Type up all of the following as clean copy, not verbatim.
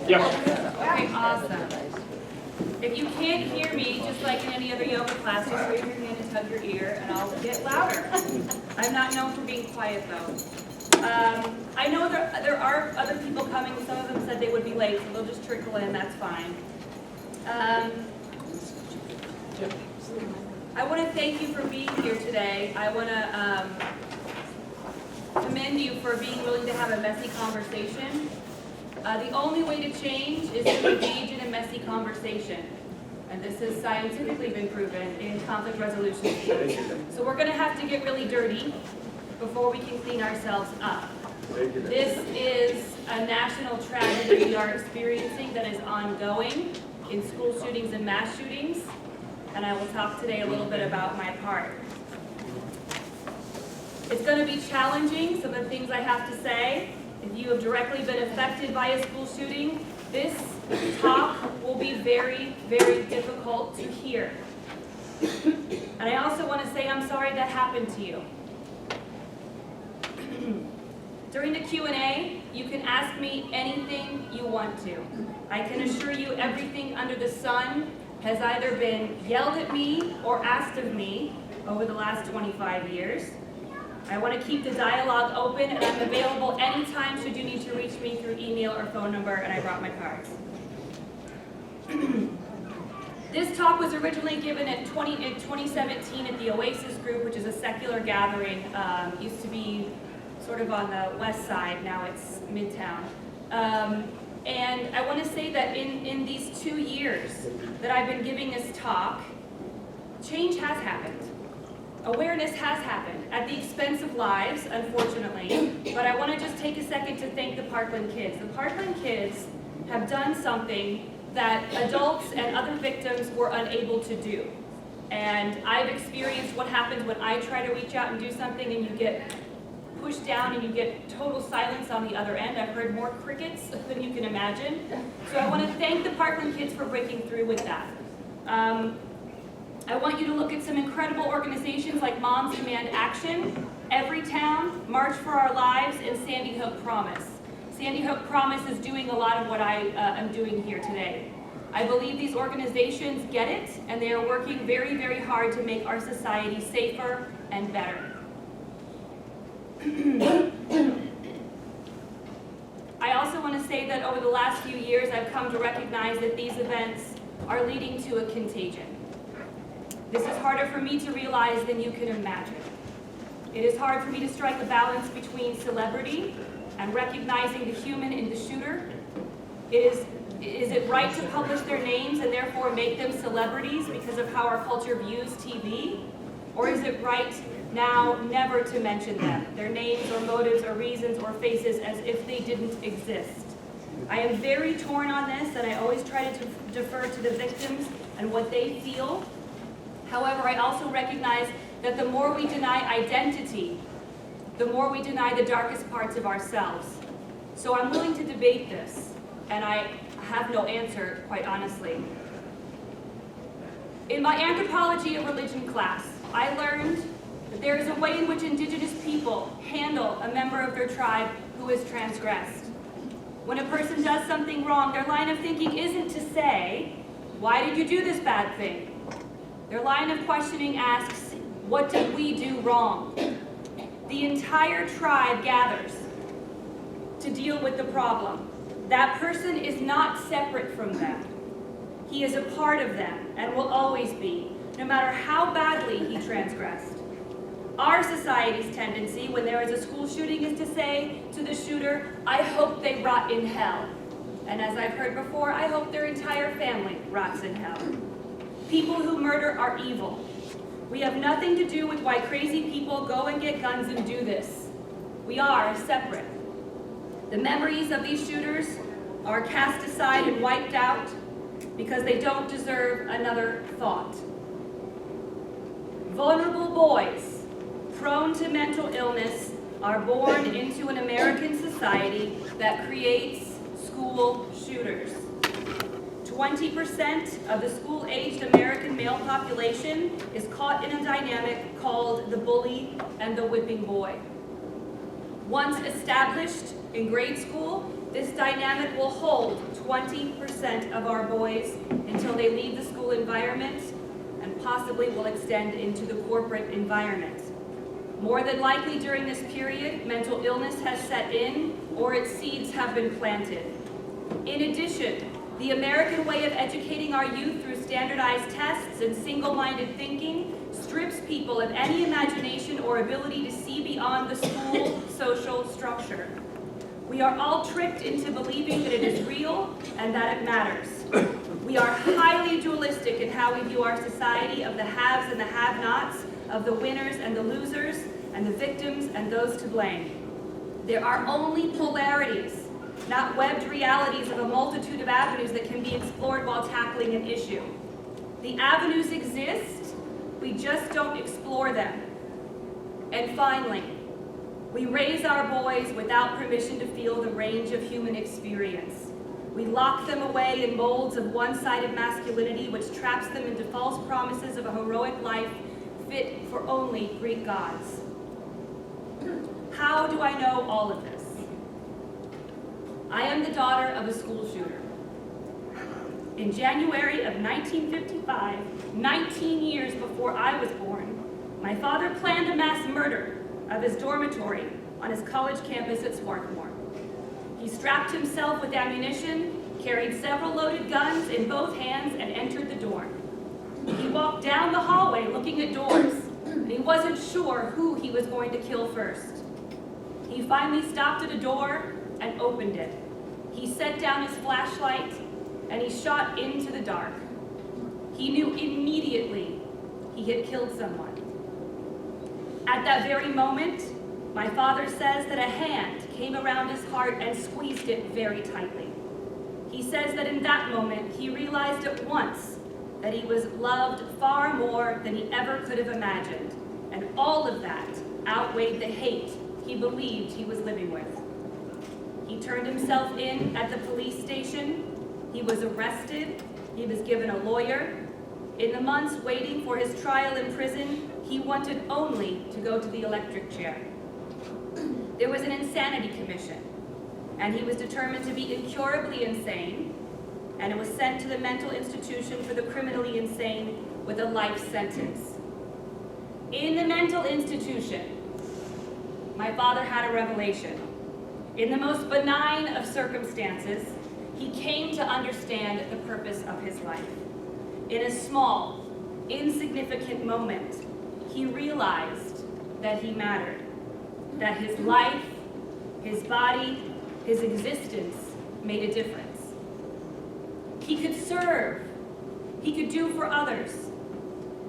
Yeah. Okay, awesome. If you can't hear me, just like in any other yoga class, just raise your hand and tug your ear, and I'll get louder. I'm not known for being quiet, though. I know there are other people coming. Some of them said they would be late, so they'll just trickle in. That's fine. I want to thank you for being here today. I want to commend you for being willing to have a messy conversation. The only way to change is to engage in a messy conversation. And this has scientifically been proven in conflict resolution skills. So we're going to have to get really dirty before we can clean ourselves up. This is a national tragedy we are experiencing that is ongoing in school shootings and mass shootings. And I will talk today a little bit about my part. It's going to be challenging, some of the things I have to say. If you have directly been affected by a school shooting, this talk will be very, very difficult to hear. And I also want to say I'm sorry that happened to you. During the Q&A, you can ask me anything you want to. I can assure you everything under the sun has either been yelled at me or asked of me over the last 25 years. I want to keep the dialogue open, and I'm available anytime should you need to reach me through email or phone number, and I brought my cards. This talk was originally given in 2017 at the Oasis Group, which is a secular gathering. Used to be sort of on the west side, now it's Midtown. And I want to say that in these 2 years that I've been giving this talk, change has happened. Awareness has happened at the expense of lives, unfortunately, but I want to just take a second to thank the Parkland kids. The Parkland kids have done something that adults and other victims were unable to do. And I've experienced what happens when I try to reach out and do something and you get pushed down and you get total silence on the other end. I've heard more crickets than you can imagine. So I want to thank the Parkland kids for breaking through with that. I want you to look at some incredible organizations like Moms Demand Action, Everytown, March for Our Lives, and Sandy Hook Promise. Sandy Hook Promise is doing a lot of what I am doing here today. I believe these organizations get it, and they are working very, very hard to make our society safer and better. I also want to say that over the last few years, I've come to recognize that these events are leading to a contagion. This is harder for me to realize than you can imagine. It is hard for me to strike a balance between celebrity and recognizing the human in the shooter. Is it right to publish their names and therefore make them celebrities because of how our culture views TV? Or is it right now never to mention them, their names or motives or reasons or faces as if they didn't exist? I am very torn on this, and I always try to defer to the victims and what they feel. However, I also recognize that the more we deny identity, the more we deny the darkest parts of ourselves. So I'm willing to debate this, and I have no answer, quite honestly. In my anthropology of religion class, I learned that there is a way in which indigenous people handle a member of their tribe who is transgressed. When a person does something wrong, their line of thinking isn't to say, "Why did you do this bad thing?" Their line of questioning asks, "What did we do wrong?" The entire tribe gathers to deal with the problem. That person is not separate from them. He is a part of them and will always be, no matter how badly he transgressed. Our society's tendency when there is a school shooting is to say to the shooter, "I hope they rot in hell." And as I've heard before, I hope their entire family rots in hell. People who murder are evil. We have nothing to do with why crazy people go and get guns and do this. We are separate. The memories of these shooters are cast aside and wiped out because they don't deserve another thought. Vulnerable boys, prone to mental illness, are born into an American society that creates school shooters. 20% of the school-aged American male population is caught in a dynamic called the bully and the whipping boy. Once established in grade school, This dynamic will hold 20% of our boys until they leave the school environment and possibly will extend into the corporate environment. More than likely during this period, mental illness has set in or its seeds have been planted. In addition, the American way of educating our youth through standardized tests and single-minded thinking strips people of any imagination or ability to see beyond the school social structure. We are all tricked into believing that it is real and that it matters. We are highly dualistic in how we view our society of the haves and the have-nots, of the winners and the losers, and the victims and those to blame. There are only polarities, not webbed realities of a multitude of avenues that can be explored while tackling an issue. The avenues exist, we just don't explore them. And finally, we raise our boys without permission to feel the range of human experience. We lock them away in molds of one-sided masculinity which traps them into false promises of a heroic life fit for only Greek gods. How do I know all of this? I am the daughter of a school shooter. In January of 1955, 19 years before I was born, my father planned a mass murder of his dormitory on his college campus at Swarthmore. He strapped himself with ammunition, carried several loaded guns in both hands, and entered the dorm. He walked down the hallway looking at doors, and he wasn't sure who he was going to kill first. He finally stopped at a door and opened it. He set down his flashlight, and he shot into the dark. He knew immediately he had killed someone. At that very moment, my father says that a hand came around his heart and squeezed it very tightly. He says that in that moment, he realized at once that he was loved far more than he ever could have imagined, and all of that outweighed the hate he believed he was living with. He turned himself in at the police station. He was arrested. He was given a lawyer. In the months waiting for his trial in prison, he wanted only to go to the electric chair. There was an insanity commission, and he was determined to be incurably insane, and it was sent to the mental institution for the criminally insane with a life sentence. In the mental institution, my father had a revelation. In the most benign of circumstances, he came to understand the purpose of his life. In a small, insignificant moment, he realized that he mattered, that his life, his body, his existence made a difference. He could serve. He could do for others.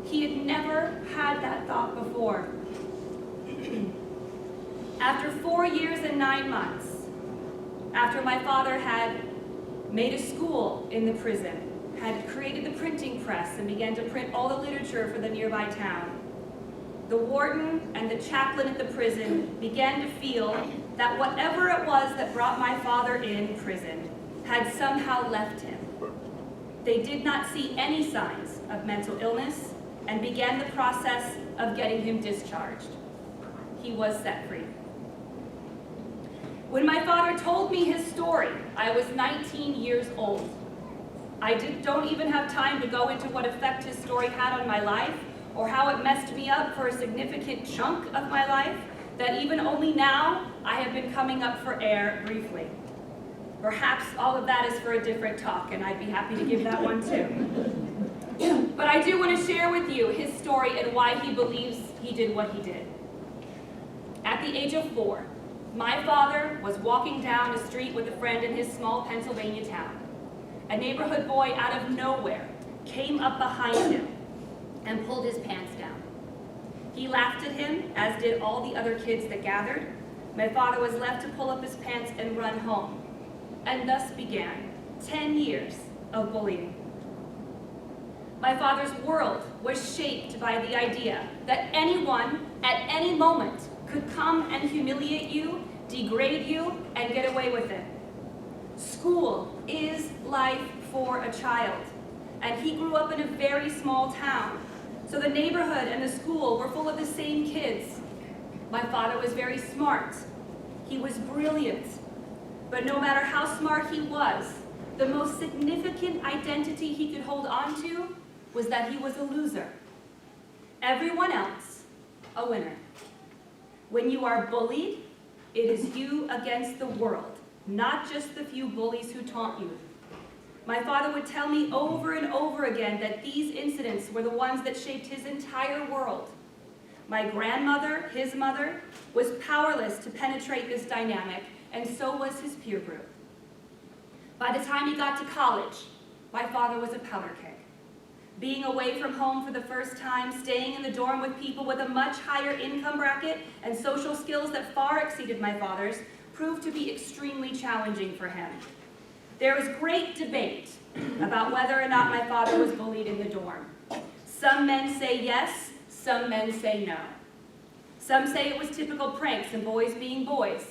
He had never had that thought before. After 4 years and 9 months, after my father had made a school in the prison, had created the printing press and began to print all the literature for the nearby town, the warden and the chaplain at the prison began to feel that whatever it was that brought my father in prison had somehow left him. They did not see any signs of mental illness and began the process of getting him discharged. He was set free. When my father told me his story, I was 19 years old. I don't even have time to go into what effect his story had on my life or how it messed me up for a significant chunk of my life that even only now I have been coming up for air briefly. Perhaps all of that is for a different talk, and I'd be happy to give that one too. But I do want to share with you his story and why he believes he did what he did. At the age of 4, my father was walking down a street with a friend in his small Pennsylvania town. A neighborhood boy out of nowhere came up behind him and pulled his pants down. He laughed at him, as did all the other kids that gathered. My father was left to pull up his pants and run home. And thus began 10 years of bullying. My father's world was shaped by the idea that anyone at any moment could come and humiliate you, degrade you, and get away with it. School is life for a child, and he grew up in a very small town, so the neighborhood and the school were full of the same kids. My father was very smart. He was brilliant. But no matter how smart he was, the most significant identity he could hold on to was that he was a loser. Everyone else, a winner. When you are bullied, it is you against the world, not just the few bullies who taunt you. My father would tell me over and over again that these incidents were the ones that shaped his entire world. My grandmother, his mother, was powerless to penetrate this dynamic, and so was his peer group. By the time he got to college, my father was a powder keg. Being away from home for the first time, staying in the dorm with people with a much higher income bracket and social skills that far exceeded my father's, proved to be extremely challenging for him. There was great debate about whether or not my father was bullied in the dorm. Some men say yes, some men say no. Some say it was typical pranks and boys being boys.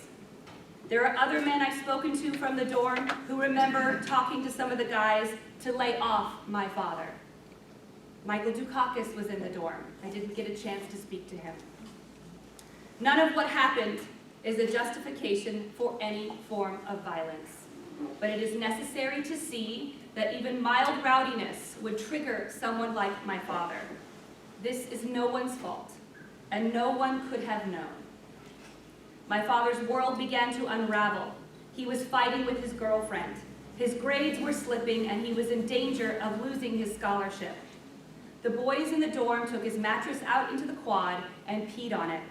There are other men I've spoken to from the dorm who remember talking to some of the guys to lay off my father. Michael Dukakis was in the dorm. I didn't get a chance to speak to him. None of what happened is a justification for any form of violence, but it is necessary to see that even mild rowdiness would trigger someone like my father. This is no one's fault, and no one could have known. My father's world began to unravel. He was fighting with his girlfriend. His grades were slipping, and he was in danger of losing his scholarship. The boys in the dorm took his mattress out into the quad and peed on it.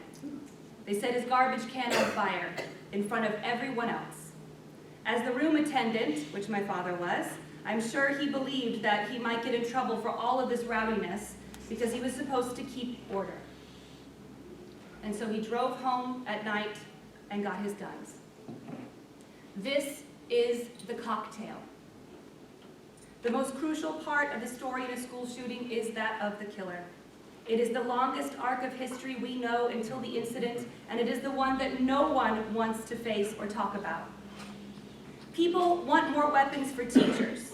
They set his garbage can on fire in front of everyone else. As the room attendant, which my father was, I'm sure he believed that he might get in trouble for all of this rowdiness because he was supposed to keep order. And so he drove home at night and got his guns. This is the cocktail. The most crucial part of the story in a school shooting is that of the killer. It is the longest arc of history we know until the incident, and it is the one that no one wants to face or talk about. People want more weapons for teachers,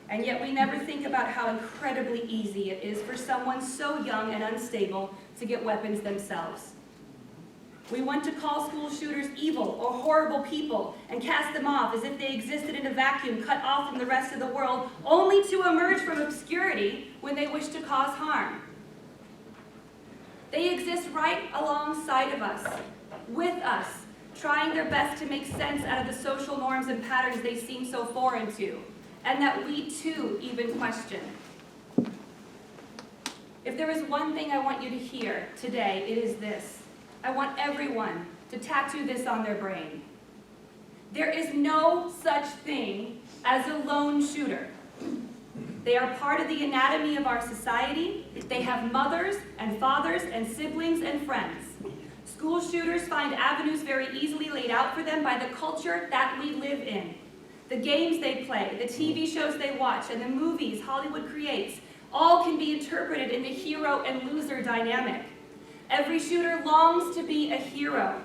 and yet we never think about how incredibly easy it is for someone so young and unstable to get weapons themselves. We want to call school shooters evil or horrible people and cast them off as if they existed in a vacuum cut off from the rest of the world, only to emerge from obscurity when they wish to cause harm. They exist right alongside of us, with us, trying their best to make sense out of the social norms and patterns they seem so foreign to, and that we too even question. If there is one thing I want you to hear today, it is this. I want everyone to tattoo this on their brain. There is no such thing as a lone shooter. They are part of the anatomy of our society. They have mothers and fathers and siblings and friends. School shooters find avenues very easily laid out for them by the culture that we live in. The games they play, the TV shows they watch, and the movies Hollywood creates, all can be interpreted in the hero and loser dynamic. Every shooter longs to be a hero.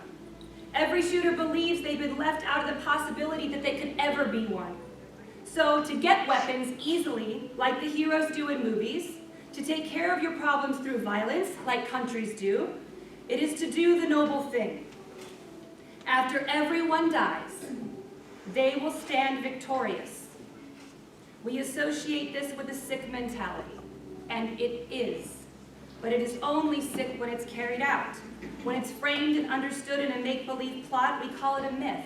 Every shooter believes they've been left out of the possibility that they could ever be one. So to get weapons easily, like the heroes do in movies, to take care of your problems through violence, like countries do, it is to do the noble thing. After everyone dies, they will stand victorious. We associate this with a sick mentality, and it is. But it is only sick when it's carried out. When it's framed and understood in a make-believe plot, we call it a myth.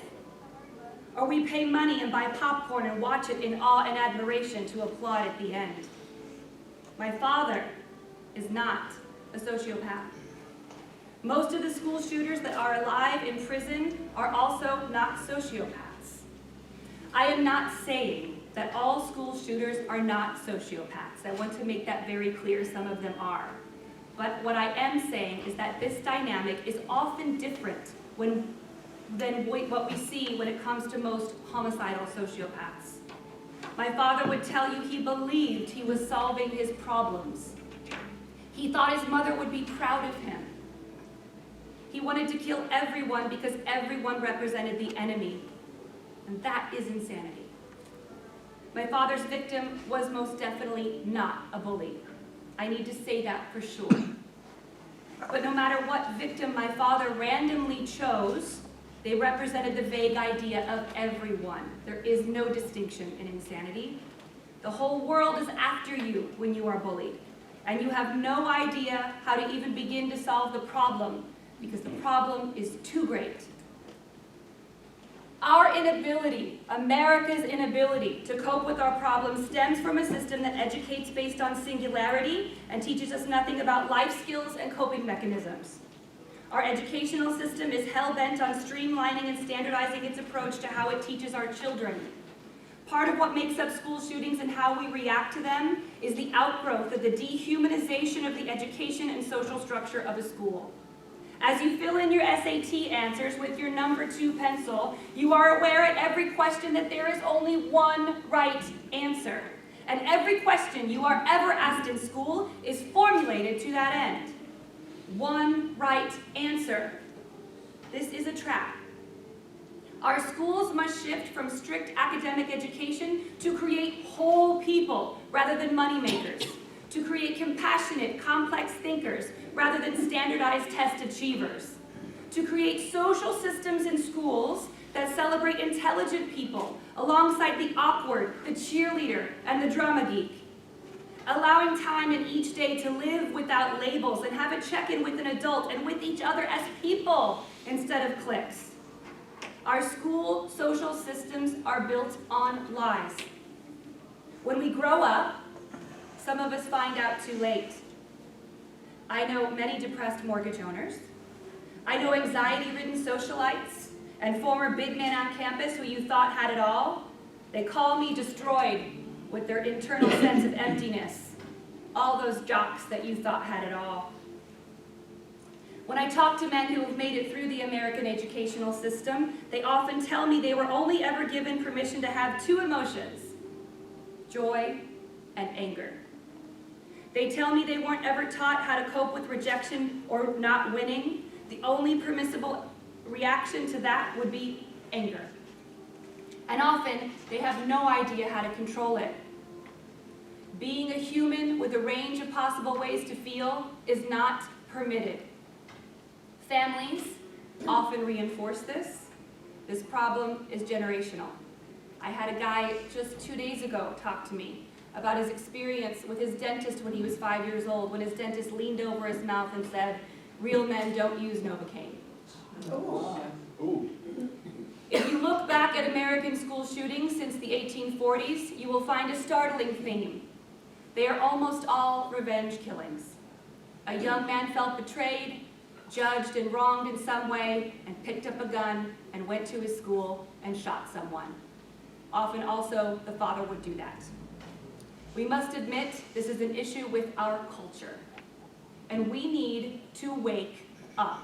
Or we pay money and buy popcorn and watch it in awe and admiration to applaud at the end. My father is not a sociopath. Most of the school shooters that are alive in prison are also not sociopaths. I am not saying that all school shooters are not sociopaths. I want to make that very clear. Some of them are. But what I am saying is that this dynamic is often different than what we see when it comes to most homicidal sociopaths. My father would tell you he believed he was solving his problems. He thought his mother would be proud of him. He wanted to kill everyone because everyone represented the enemy. And that is insanity. My father's victim was most definitely not a bully. I need to say that for sure. But no matter what victim my father randomly chose, They represented the vague idea of everyone. There is no distinction in insanity. The whole world is after you when you are bullied, and you have no idea how to even begin to solve the problem because the problem is too great. Our inability, America's inability to cope with our problems stems from a system that educates based on singularity and teaches us nothing about life skills and coping mechanisms. Our educational system is hell-bent on streamlining and standardizing its approach to how it teaches our children. Part of what makes up school shootings and how we react to them is the outgrowth of the dehumanization of the education and social structure of a school. As you fill in your SAT answers with your number 2 pencil, you are aware at every question that there is only one right answer. And every question you are ever asked in school is formulated to that end. One right answer. This is a trap. Our schools must shift from strict academic education to create whole people rather than moneymakers, to create compassionate, complex thinkers rather than standardized test achievers, to create social systems in schools that celebrate intelligent people alongside the awkward, the cheerleader, and the drama geek, allowing time in each day to live without labels and have a check-in with an adult and with each other as people instead of cliques. Our school social systems are built on lies. When we grow up, some of us find out too late. I know many depressed mortgage owners. I know anxiety-ridden socialites and former big men on campus who you thought had it all. They call me destroyed with their internal sense of emptiness. All those jocks that you thought had it all. When I talk to men who have made it through the American educational system, they often tell me they were only ever given permission to have 2 emotions, joy and anger. They tell me they weren't ever taught how to cope with rejection or not winning. The only permissible reaction to that would be anger. And often, they have no idea how to control it. Being a human with a range of possible ways to feel is not permitted. Families often reinforce this. This problem is generational. I had a guy just 2 days ago talk to me about his experience with his dentist when he was 5 years old, when his dentist leaned over his mouth and said, "Real men don't use Novocaine." Ooh. If you look back at American school shootings since the 1840s, you will find a startling theme. They are almost all revenge killings. A young man felt betrayed, judged and wronged in some way, and picked up a gun and went to his school and shot someone. Often also, the father would do that. We must admit this is an issue with our culture, and we need to wake up.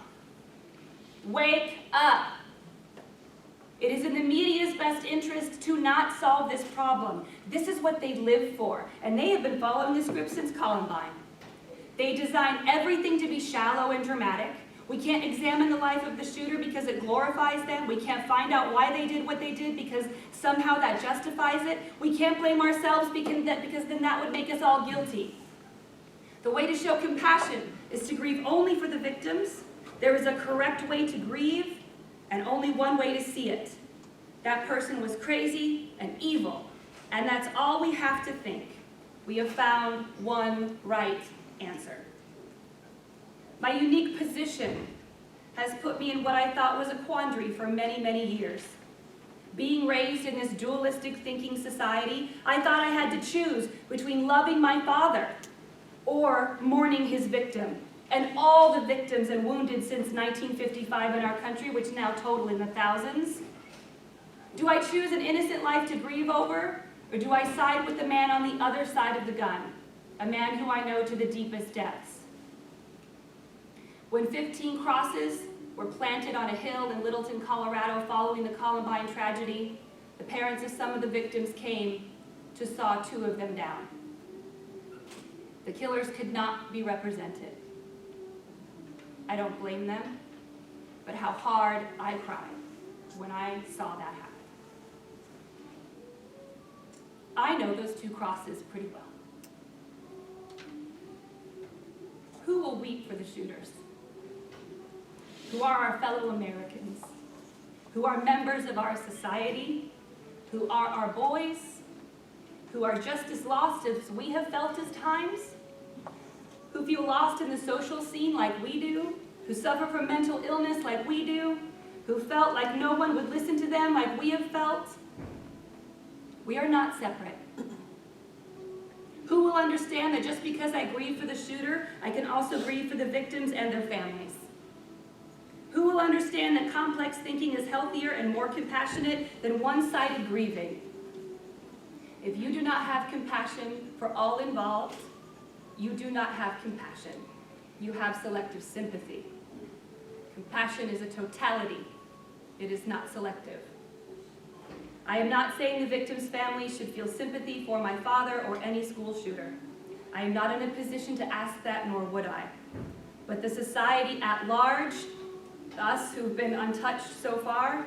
Wake up! It is in the media's best interest to not solve this problem. This is what they live for, and they have been following the script since Columbine. They design everything to be shallow and dramatic. We can't examine the life of the shooter because it glorifies them. We can't find out why they did what they did because somehow that justifies it. We can't blame ourselves because then that would make us all guilty. The way to show compassion is to grieve only for the victims. There is a correct way to grieve and only one way to see it. That person was crazy and evil, and that's all we have to think. We have found one right answer. My unique position has put me in what I thought was a quandary for many, many years. Being raised in this dualistic thinking society, I thought I had to choose between loving my father or mourning his victim, and all the victims and wounded since 1955 in our country, which now total in the thousands. Do I choose an innocent life to grieve over, or do I side with the man on the other side of the gun, a man who I know to the deepest depths? When 15 crosses were planted on a hill in Littleton, Colorado following the Columbine tragedy, the parents of some of the victims came to saw 2 of them down. The killers could not be represented. I don't blame them, but how hard I cried when I saw that happen. I know those 2 crosses pretty well. Who will weep for the shooters? Who are our fellow Americans? who are members of our society, who are our boys, who are just as lost as we have felt at times, who feel lost in the social scene like we do, who suffer from mental illness like we do, who felt like no one would listen to them like we have felt. We are not separate. Who will understand that just because I grieve for the shooter, I can also grieve for the victims and their families? Who will understand that complex thinking is healthier and more compassionate than one-sided grieving? If you do not have compassion for all involved, you do not have compassion. You have selective sympathy. Compassion is a totality. It is not selective. I am not saying the victim's family should feel sympathy for my father or any school shooter. I am not in a position to ask that, nor would I. But the society at large, us who've been untouched so far,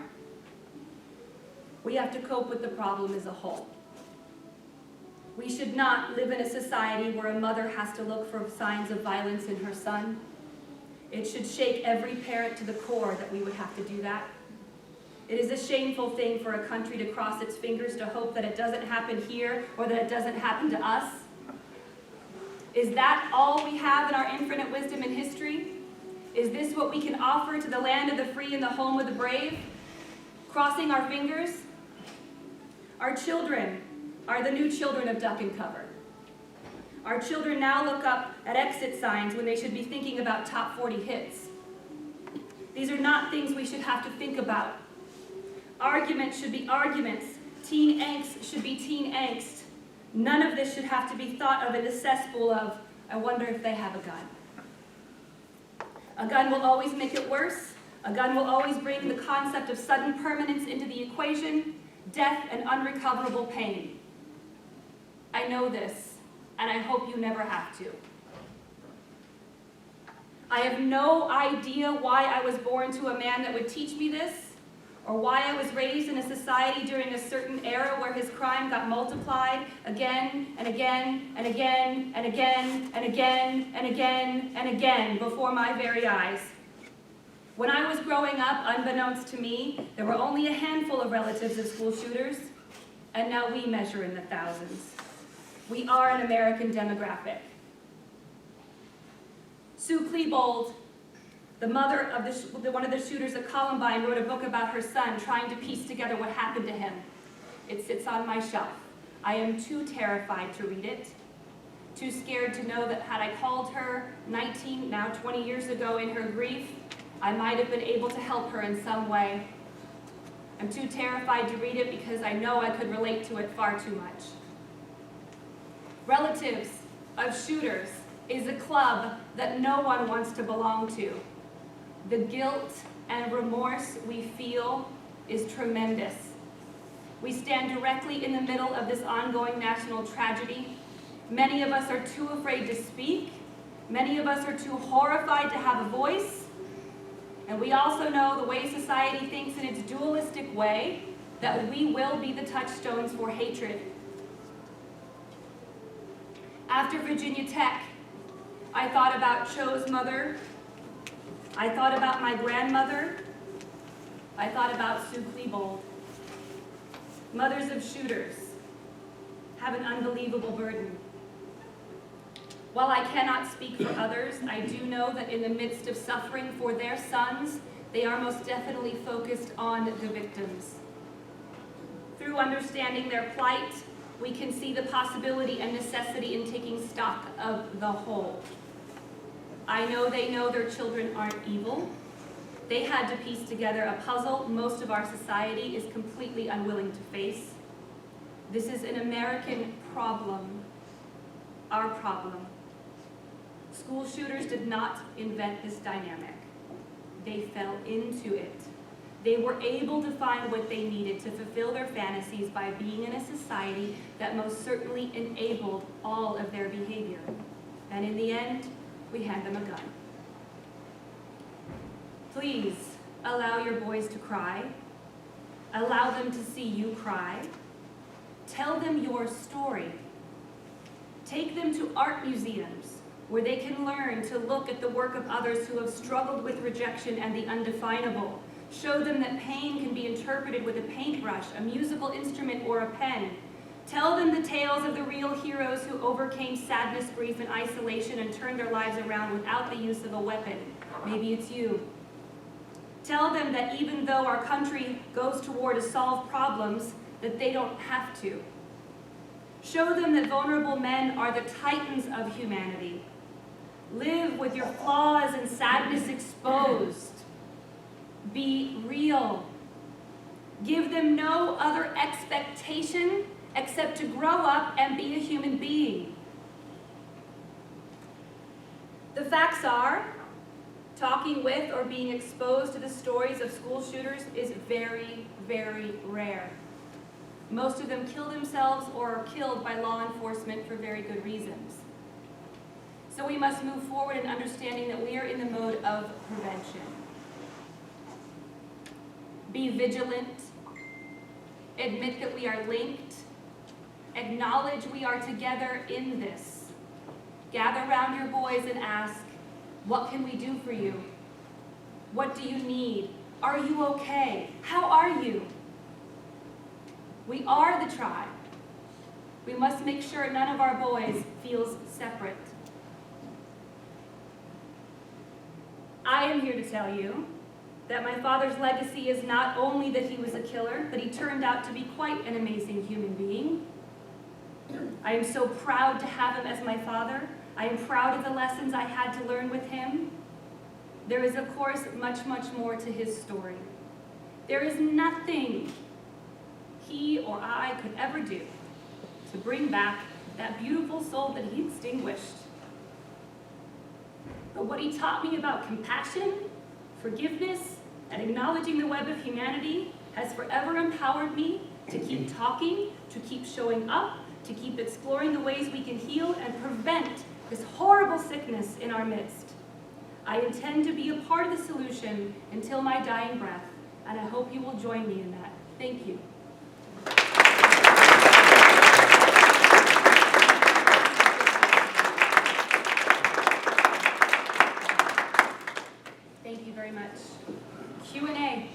we have to cope with the problem as a whole. We should not live in a society where a mother has to look for signs of violence in her son. It should shake every parent to the core that we would have to do that. It is a shameful thing for a country to cross its fingers to hope that it doesn't happen here or that it doesn't happen to us. Is that all we have in our infinite wisdom and history? Is this what we can offer to the land of the free and the home of the brave? Crossing our fingers? Our children are the new children of duck and cover. Our children now look up at exit signs when they should be thinking about top 40 hits. These are not things we should have to think about. Arguments should be arguments. Teen angst should be teen angst. None of this should have to be thought of in the cesspool of, I wonder if they have a gun. A gun will always make it worse. A gun will always bring the concept of sudden permanence into the equation, death and unrecoverable pain. I know this, and I hope you never have to. I have no idea why I was born to a man that would teach me this, or why I was raised in a society during a certain era where his crime got multiplied again and again and again and again and again and again and again before my very eyes. When I was growing up, unbeknownst to me, there were only a handful of relatives of school shooters, and now we measure in the thousands. We are an American demographic. Sue Klebold, the mother of one of the shooters at Columbine, wrote a book about her son trying to piece together what happened to him. It sits on my shelf. I am too terrified to read it, too scared to know that had I called her 19, now 20 years ago in her grief, I might have been able to help her in some way. I'm too terrified to read it because I know I could relate to it far too much. Relatives of shooters is a club that no one wants to belong to. The guilt and remorse we feel is tremendous. We stand directly in the middle of this ongoing national tragedy. Many of us are too afraid to speak. Many of us are too horrified to have a voice. And we also know the way society thinks in its dualistic way that we will be the touchstones for hatred. After Virginia Tech, I thought about Cho's mother. I thought about my grandmother. I thought about Sue Klebold. Mothers of shooters have an unbelievable burden. While I cannot speak for others, I do know that in the midst of suffering for their sons, they are most definitely focused on the victims. Through understanding their plight, we can see the possibility and necessity in taking stock of the whole. I know they know their children aren't evil. They had to piece together a puzzle most of our society is completely unwilling to face. This is an American problem, our problem. School shooters did not invent this dynamic. They fell into it. They were able to find what they needed to fulfill their fantasies by being in a society that most certainly enabled all of their behavior. And in the end, we hand them a gun. Please allow your boys to cry. Allow them to see you cry. Tell them your story. Take them to art museums where they can learn to look at the work of others who have struggled with rejection and the undefinable. Show them that pain can be interpreted with a paintbrush, a musical instrument, or a pen. Tell them the tales of the real heroes who overcame sadness, grief, and isolation and turned their lives around without the use of a weapon. Maybe it's you. Tell them that even though our country goes toward to solve problems, that they don't have to. Show them that vulnerable men are the titans of humanity. Live with your flaws and sadness exposed. Be real. Give them no other expectation except to grow up and be a human being. The facts are, talking with or being exposed to the stories of school shooters is very, very rare. Most of them kill themselves or are killed by law enforcement for very good reasons. So we must move forward in understanding that we are in the mode of prevention. Be vigilant. Admit that we are linked. Acknowledge we are together in this. Gather around your boys and ask, what can we do for you? What do you need? Are you okay? How are you? We are the tribe. We must make sure none of our boys feels separate. I am here to tell you that my father's legacy is not only that he was a killer, but he turned out to be quite an amazing human being. I am so proud to have him as my father. I am proud of the lessons I had to learn with him. There is, of course, much, much more to his story. There is nothing he or I could ever do to bring back that beautiful soul that he extinguished. But what he taught me about compassion, forgiveness, and acknowledging the web of humanity has forever empowered me to keep talking, to keep showing up, to keep exploring the ways we can heal and prevent this horrible sickness in our midst. I intend to be a part of the solution until my dying breath, and I hope you will join me in that. Thank you. Thank you very much. Q&A.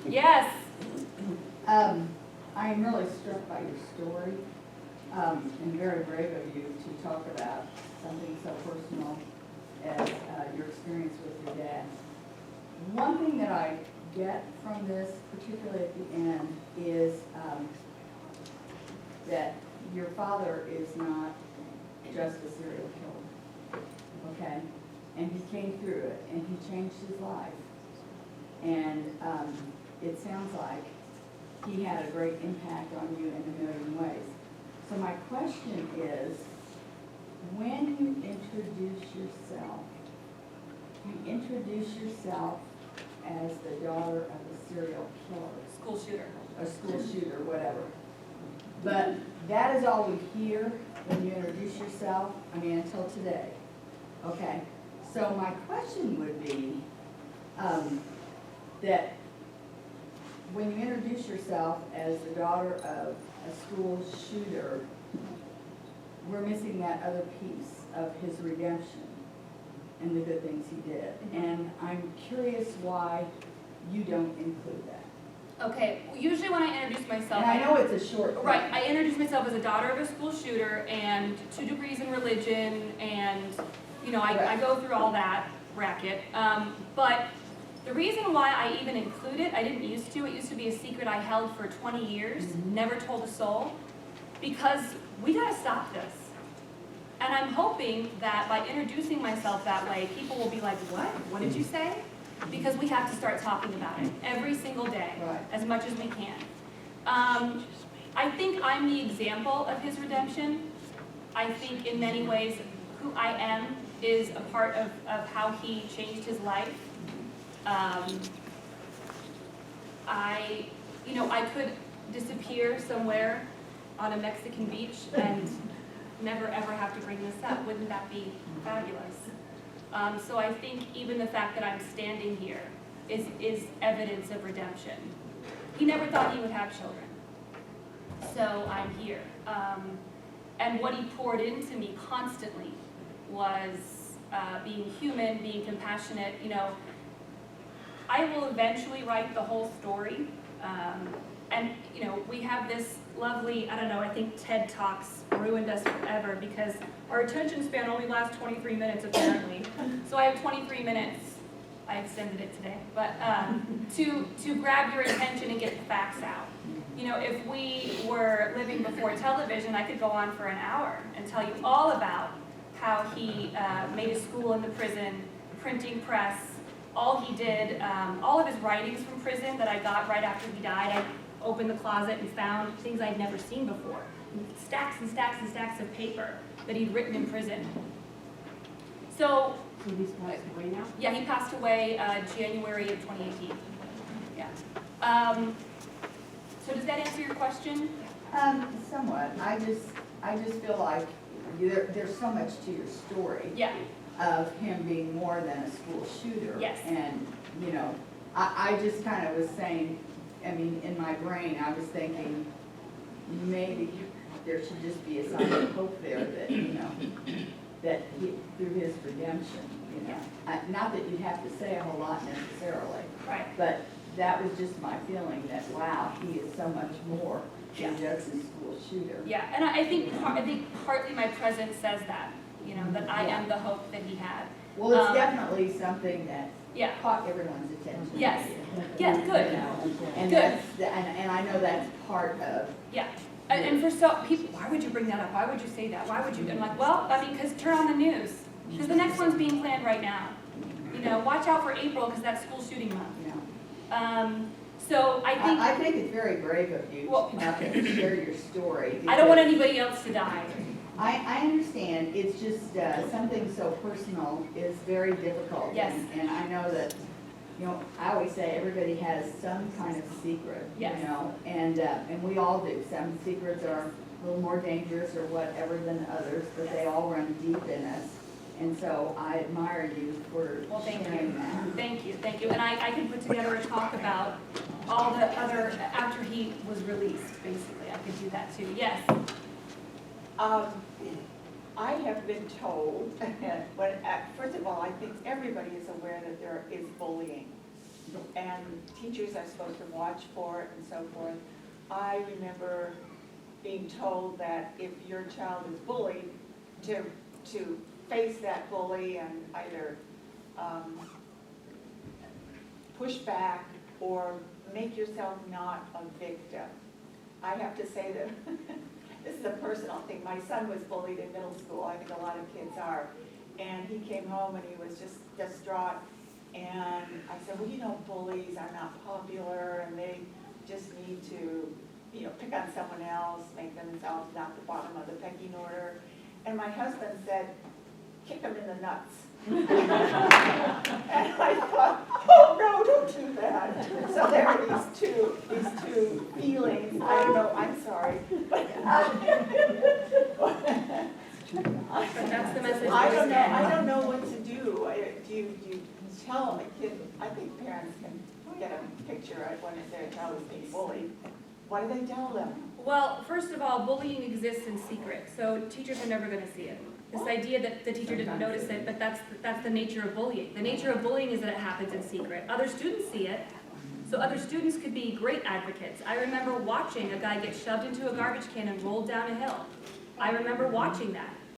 Yes. I am really struck by your story, and very brave of you to talk about something so personal as your experience with your dad. One thing that I get from this, particularly at the end, is that your father is not just a serial killer, okay? And he came through it, and he changed his life. And it sounds like he had a great impact on you in a million ways. So my question is, when you introduce yourself as the daughter of a serial killer. School shooter. A school shooter, whatever. But that is all we hear when you introduce yourself, I mean, until today. Okay, so my question would be that when you introduce yourself as the daughter of a school shooter, we're missing that other piece of his redemption and the good things he did. And I'm curious why you don't include that. Okay, usually when I introduce myself... And I know it's a short thing. Right, I introduce myself as a daughter of a school shooter and 2 degrees in religion, and, you know, I go through all that racket. But the reason why I even include it, I didn't used to. It used to be a secret I held for 20 years, never told a soul, because we gotta stop this. And I'm hoping that by introducing myself that way, people will be like, what? What did you say? Because we have to start talking about it every single day, as much as we can. I think I'm the example of his redemption. I think in many ways who I am is a part of how he changed his life. I could disappear somewhere on a Mexican beach and never ever have to bring this up. Wouldn't that be fabulous? So I think even the fact that I'm standing here is evidence of redemption. He never thought he would have children, so I'm here. And what he poured into me constantly was being human, being compassionate. You know, I will eventually write the whole story. And, you know, we have this lovely, I don't know, I think TED Talks ruined us forever because our attention span only lasts 23 minutes apparently. So I have 23 minutes, I extended it today, but to grab your attention and get the facts out. You know, if we were living before television, I could go on for an hour and tell you all about how he made a school in the prison, printing press, all he did, all of his writings from prison that I got right after he died. I opened the closet and found things I'd never seen before. Stacks and stacks and stacks of paper that he'd written in prison. So he's passed away now? yeah, he passed away January of 2018. Yeah. So does that answer your question? Somewhat. I just feel like there's so much to your story. Yeah. Of him being more than a school shooter. Yes. And, you know, I just kind of was saying, I mean, in my brain, I was thinking, maybe there should just be a sign of hope there that, you know, that through his redemption, you know. Not that you'd have to say a whole lot necessarily. Right. But that was just my feeling that, wow, he is so much more than just a school shooter. Yeah, and I think partly my presence says that, you know, that I am the hope that he had. Well, it's definitely something that Yeah. caught everyone's attention. Yes. Yes, good. You know, and Good. and I know that's part of. Yeah. And for so people, why would you bring that up? Why would you say that? Why would you? I'm like, well, I mean, because turn on the news. Because the next one's being planned right now. You know, watch out for April because that's school shooting month. You know. So I think it's very brave of you Well, to come up and share your story. I don't want because anybody else to die. I understand. It's just something so personal is very difficult. Yes. And I know that, you know, I always say everybody has some kind of secret. Yes. You know, and we all do. Some secrets are a little more dangerous or whatever than others, but they all run deep in us. And so I admire you for sharing that. Thank you. And I could put together a talk about all the other, after he was released, basically. I could do that too. Yes. I have been told, first of all, I think everybody is aware that there is bullying. And teachers are supposed to watch for it and so forth. I remember being told that if your child is bullied, to face that bully and either push back or make yourself not a victim. I have to say that this is a personal thing. My son was bullied in middle school. I think a lot of kids are. And he came home and he was just distraught. And I said, well, you know, bullies are not popular and they just need to, you know, pick on someone else, make themselves not the bottom of the pecking order. And my husband said, kick them in the nuts. And I thought, oh no, don't do that. So there are these two feelings. I don't know, I'm sorry. But That's the message. I don't know what to do. Do you tell them a kid? I think parents can get a picture of when their child is being bullied. What do they tell them? Well, first of all, bullying exists in secret, so teachers are never going to see it. This idea that the teacher didn't notice it, but that's the nature of bullying. The nature of bullying is that it happens in secret. Other students see it, so other students could be great advocates. I remember watching a guy get shoved into a garbage can and rolled down a hill. I remember watching that.